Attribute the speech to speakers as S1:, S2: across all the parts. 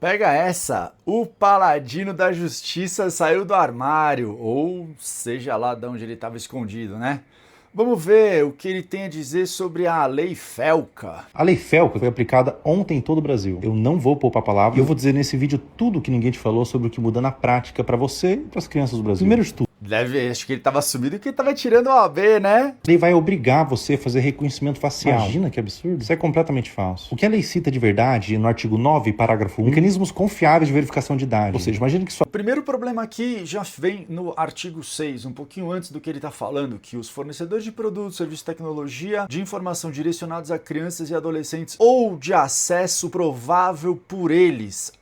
S1: Pega essa! O paladino da justiça saiu do armário, ou seja lá de onde ele estava escondido, né? Vamos ver o que ele tem a dizer sobre a Lei Felca.
S2: A Lei Felca foi aplicada ontem em todo o Brasil. Eu não vou poupar palavras e eu vou dizer nesse vídeo tudo que ninguém te falou sobre o que muda na prática para você e para as crianças do Brasil. Primeiro de tudo,
S1: Acho que ele estava sumido e que ele estava tirando o AB, né?
S2: a lei vai obrigar você a fazer reconhecimento facial. Imagina que absurdo. Isso é completamente falso. O que a lei cita de verdade, no artigo 9, parágrafo 1, mecanismos confiáveis de verificação de idade. Ou seja, imagina que sua
S1: O primeiro problema aqui já vem no artigo 6, um pouquinho antes do que ele está falando, que os fornecedores de produtos, serviços de tecnologia, de informação direcionados a crianças e adolescentes ou de acesso provável por eles.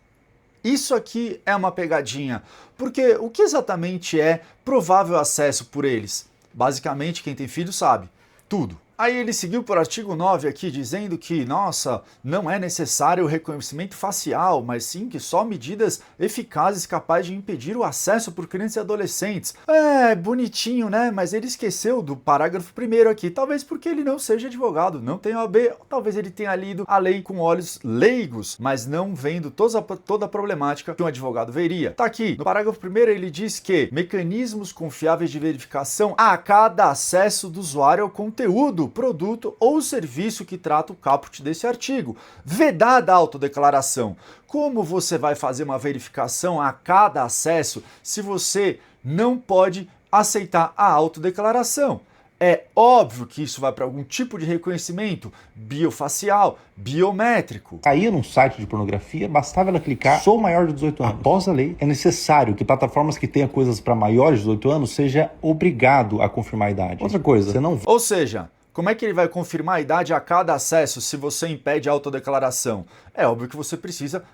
S1: Isso aqui é uma pegadinha, porque o que exatamente é provável acesso por eles? Basicamente, quem tem filho sabe, tudo. Aí ele seguiu por artigo 9 aqui, dizendo que, nossa, não é necessário o reconhecimento facial, mas sim que só medidas eficazes capazes de impedir o acesso por crianças e adolescentes. É, bonitinho, né? Mas ele esqueceu do parágrafo 1º aqui, talvez porque ele não seja advogado, não tenha OAB, talvez ele tenha lido a lei com olhos leigos, mas não vendo toda a problemática que um advogado veria. Tá aqui, no parágrafo 1º ele diz que mecanismos confiáveis de verificação a cada acesso do usuário ao conteúdo, produto ou serviço que trata o caput desse artigo. Vedada a autodeclaração. Como você vai fazer uma verificação a cada acesso se você não pode aceitar a autodeclaração? É óbvio que isso vai para algum tipo de reconhecimento biofacial, biométrico.
S2: caía num site de pornografia, bastava ela clicar "sou maior de 18 anos". Após a lei, é necessário que plataformas que tenham coisas para maiores de 18 anos seja obrigado a confirmar a idade. Outra coisa, você não
S1: Ou seja, como é que ele vai confirmar a idade a cada acesso se você impede a autodeclaração? É óbvio que você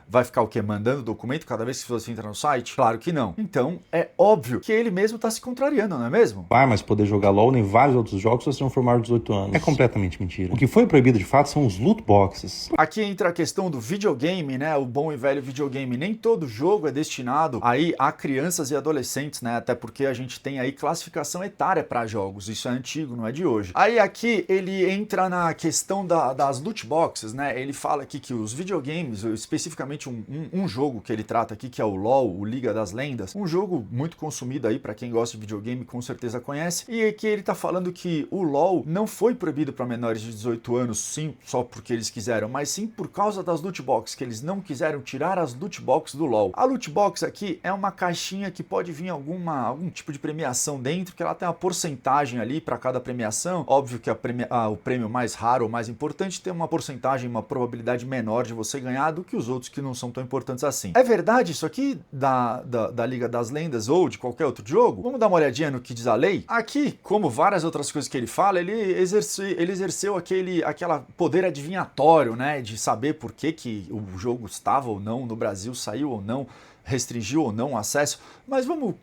S1: vai ficar o quê? Mandando documento cada vez que você entra no site? Claro que não. Então é óbvio que ele mesmo está se contrariando, não é mesmo?
S2: vai mais poder jogar LOL nem vários outros jogos se você não for maior de 18 anos. É completamente mentira. O que foi proibido de fato são os loot boxes.
S1: Aqui entra a questão do videogame, né? O bom e velho videogame. Nem todo jogo é destinado aí a crianças e adolescentes, né? Até porque a gente tem aí classificação etária para jogos. Isso é antigo, não é de hoje. Aí aqui ele entra na questão das loot boxes, né? Ele fala aqui que os videogames, especificamente um jogo que ele trata aqui, que é o LoL, o Liga das Lendas, um jogo muito consumido aí para quem gosta de videogame, com certeza conhece, e aqui ele tá falando que o LoL não foi proibido para menores de 18 anos, sim, só porque eles quiseram, mas sim por causa das loot boxes, que eles não quiseram tirar as loot boxes do LoL. A loot box aqui é uma caixinha que pode vir algum tipo de premiação dentro, que ela tem uma porcentagem ali para cada premiação. Óbvio que o prêmio mais raro ou mais importante tem uma porcentagem, uma probabilidade menor de você ganhar do que os outros que não são tão importantes assim. É verdade isso aqui da Liga das Lendas ou de qualquer outro jogo? Vamos dar uma olhadinha no que diz a lei? Aqui, como várias outras coisas que ele fala, ele exerceu aquela poder adivinhatório, né, de saber por que o jogo estava ou não no Brasil, saiu ou não, restringiu ou não o acesso, mas vamos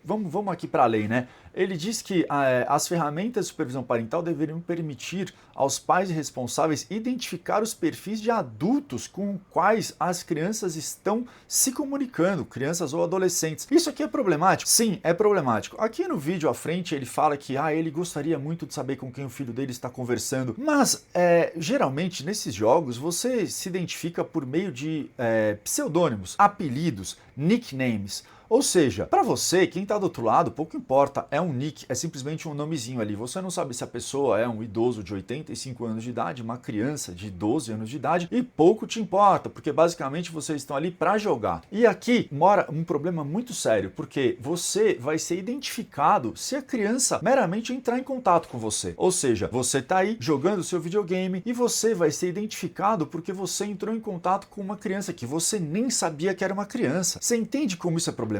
S1: aqui para a lei, né? Ele diz que as ferramentas de supervisão parental deveriam permitir aos pais responsáveis identificar os perfis de adultos com quais as crianças estão se comunicando, crianças ou adolescentes. Isso aqui é problemático? Sim, é problemático. Aqui no vídeo à frente ele fala que ele gostaria muito de saber com quem o filho dele está conversando, mas geralmente nesses jogos você se identifica por meio de pseudônimos, apelidos, nicknames. Ou seja, para você, quem está do outro lado, pouco importa, é um nick, é simplesmente um nomezinho ali. Você não sabe se a pessoa é um idoso de 85 anos de idade, uma criança de 12 anos de idade, e pouco te importa, porque basicamente vocês estão ali para jogar. E aqui mora um problema muito sério, porque você vai ser identificado se a criança meramente entrar em contato com você. Ou seja, você está aí jogando o seu videogame e você vai ser identificado porque você entrou em contato com uma criança que você nem sabia que era uma criança. Você entende como isso é problemático?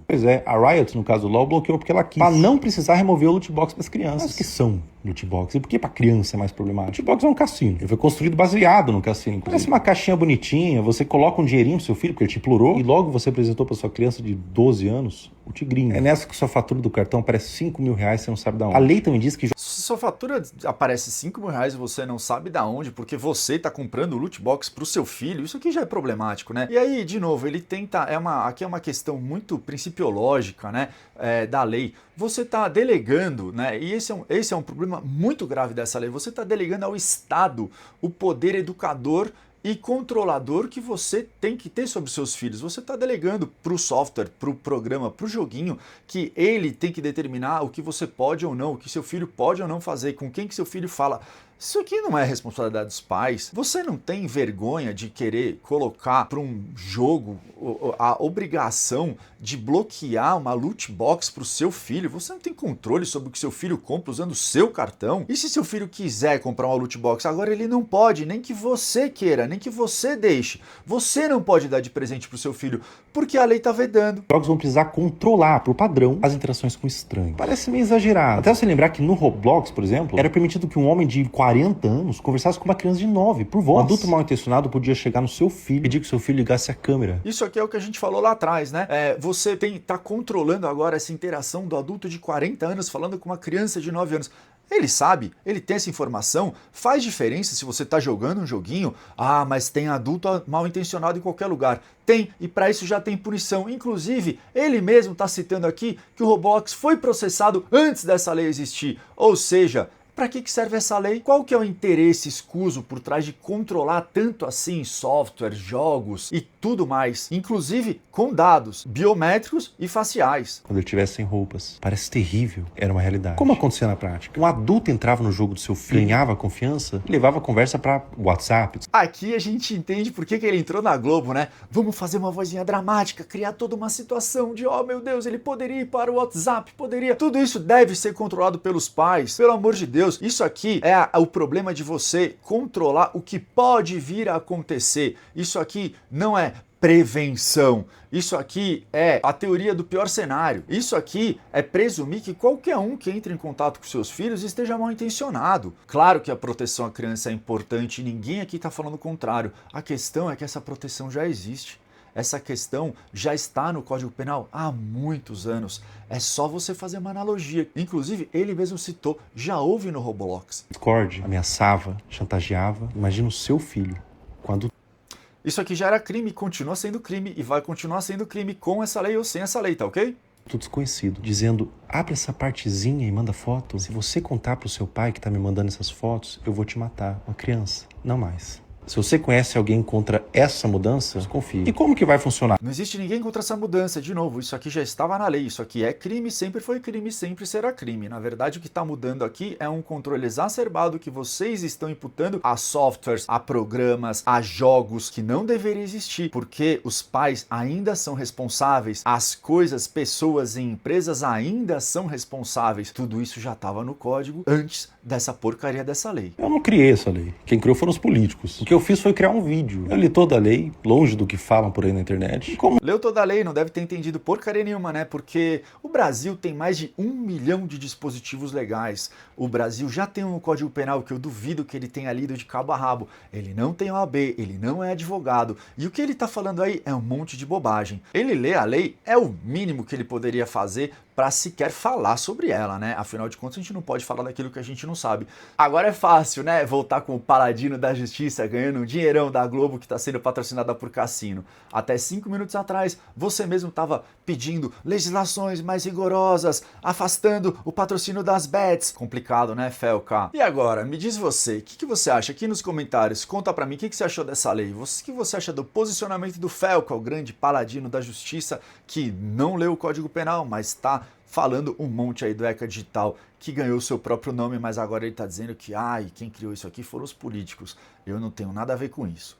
S2: Pois é, a Riot, no caso do LoL, bloqueou porque ela quis, para não precisar remover o loot box para as crianças. Mas que são loot box? E por que para criança é mais problemático? Loot box é um cassino. Ele foi construído baseado no cassino. Parece uma caixinha bonitinha, você coloca um dinheirinho pro seu filho, porque ele te implorou, e logo você apresentou para sua criança de 12 anos o tigrinho. É nessa que sua fatura do cartão aparece 5 mil reais, você não sabe da onde. A lei também diz que
S1: sua fatura aparece 5 mil reais e você não sabe da onde, porque você está comprando o loot box para o seu filho. Isso aqui já é problemático, né? E aí, de novo, ele tenta, aqui é uma questão muito principiológica, né, da lei. Você está delegando, né, e esse é um problema muito grave dessa lei, você está delegando ao Estado o poder educador e controlador que você tem que ter sobre seus filhos. Você está delegando para o software, para o programa, para o joguinho, que ele tem que determinar o que você pode ou não, o que seu filho pode ou não fazer, com quem que seu filho fala. Isso aqui não é responsabilidade dos pais. Você não tem vergonha de querer colocar para um jogo a obrigação de bloquear uma loot box para o seu filho? Você não tem controle sobre o que seu filho compra usando o seu cartão? E se seu filho quiser comprar uma loot box, agora ele não pode, nem que você queira, nem que você deixe. Você não pode dar de presente para o seu filho, porque a lei está vedando.
S2: Os jogos vão precisar controlar, por padrão, as interações com estranhos. Parece meio exagerado. Até você lembrar que no Roblox, por exemplo, era permitido que um homem de 40 anos conversasse com uma criança de 9 por voz. Um adulto mal intencionado podia chegar no seu filho e pedir que seu filho ligasse a câmera.
S1: Isso aqui é o que a gente falou lá atrás, né? Você tá controlando agora essa interação do adulto de 40 anos falando com uma criança de 9 anos. Ele sabe, ele tem essa informação, faz diferença se você está jogando um joguinho, mas tem adulto mal intencionado em qualquer lugar. Tem, e para isso já tem punição. Inclusive, ele mesmo está citando aqui que o Roblox foi processado antes dessa lei existir. Ou seja, para que serve essa lei? Qual que é o interesse escuso por trás de controlar tanto assim software, jogos e tudo mais, inclusive com dados biométricos e faciais?
S2: Quando ele estivesse sem roupas. Parece terrível. Era uma realidade. Como acontecia na prática? Um adulto entrava no jogo do seu filho, ganhava confiança e levava a conversa para WhatsApp.
S1: Aqui a gente entende por que ele entrou na Globo, né? Vamos fazer uma vozinha dramática, criar toda uma situação de, oh meu Deus, ele poderia ir para o WhatsApp, poderia. Tudo isso deve ser controlado pelos pais, pelo amor de Deus. Isso aqui é o problema de você controlar o que pode vir a acontecer. Isso aqui não é prevenção. Isso aqui é a teoria do pior cenário. Isso aqui é presumir que qualquer um que entre em contato com seus filhos esteja mal intencionado. Claro que a proteção à criança é importante e ninguém aqui está falando o contrário. A questão é que essa proteção já existe. Essa questão já está no Código Penal há muitos anos. É só você fazer uma analogia. Inclusive, ele mesmo citou, já houve no Roblox.
S2: Discord ameaçava, chantageava. Imagina o seu filho quando...
S1: Isso aqui já era crime, continua sendo crime e vai continuar sendo crime com essa lei ou sem essa lei, tá ok?
S2: Tudo desconhecido, dizendo, abre essa partezinha e manda foto. Se você contar pro seu pai que tá me mandando essas fotos, eu vou te matar. Uma criança, não mais. Se você conhece alguém contra essa mudança, desconfie. E como que vai funcionar?
S1: Não existe ninguém contra essa mudança. De novo, isso aqui já estava na lei. Isso aqui é crime, sempre foi crime, sempre será crime. Na verdade, o que está mudando aqui é um controle exacerbado que vocês estão imputando a softwares, a programas, a jogos que não deveria existir, porque os pais ainda são responsáveis, as coisas, pessoas e empresas ainda são responsáveis. Tudo isso já estava no código antes dessa porcaria dessa lei.
S2: Eu não criei essa lei. Quem criou foram os políticos. O que eu fiz foi criar um vídeo. Eu li toda a lei, longe do que falam por aí na internet.
S1: Leu toda a lei, não deve ter entendido porcaria nenhuma, né? Porque o Brasil tem mais de 1 milhão de dispositivos legais. O Brasil já tem um Código Penal que eu duvido que ele tenha lido de cabo a rabo. Ele não tem OAB, ele não é advogado. E o que ele tá falando aí é um monte de bobagem. Ele lê a lei, é o mínimo que ele poderia fazer para sequer falar sobre ela, né? Afinal de contas, a gente não pode falar daquilo que a gente não sabe. Agora é fácil, né? Voltar com o paladino da justiça, ganhando um dinheirão da Globo que está sendo patrocinada por cassino. Até 5 minutos atrás, você mesmo estava pedindo legislações mais rigorosas, afastando o patrocínio das bets. Complicado, né, Felca? E agora, me diz você, o que você acha? Aqui nos comentários, conta pra mim o que você achou dessa lei. O que você acha do posicionamento do Felca, o grande paladino da justiça, que não leu o Código Penal, mas está falando um monte aí do ECA Digital, que ganhou seu próprio nome, mas agora ele está dizendo que quem criou isso aqui foram os políticos. Eu não tenho nada a ver com isso.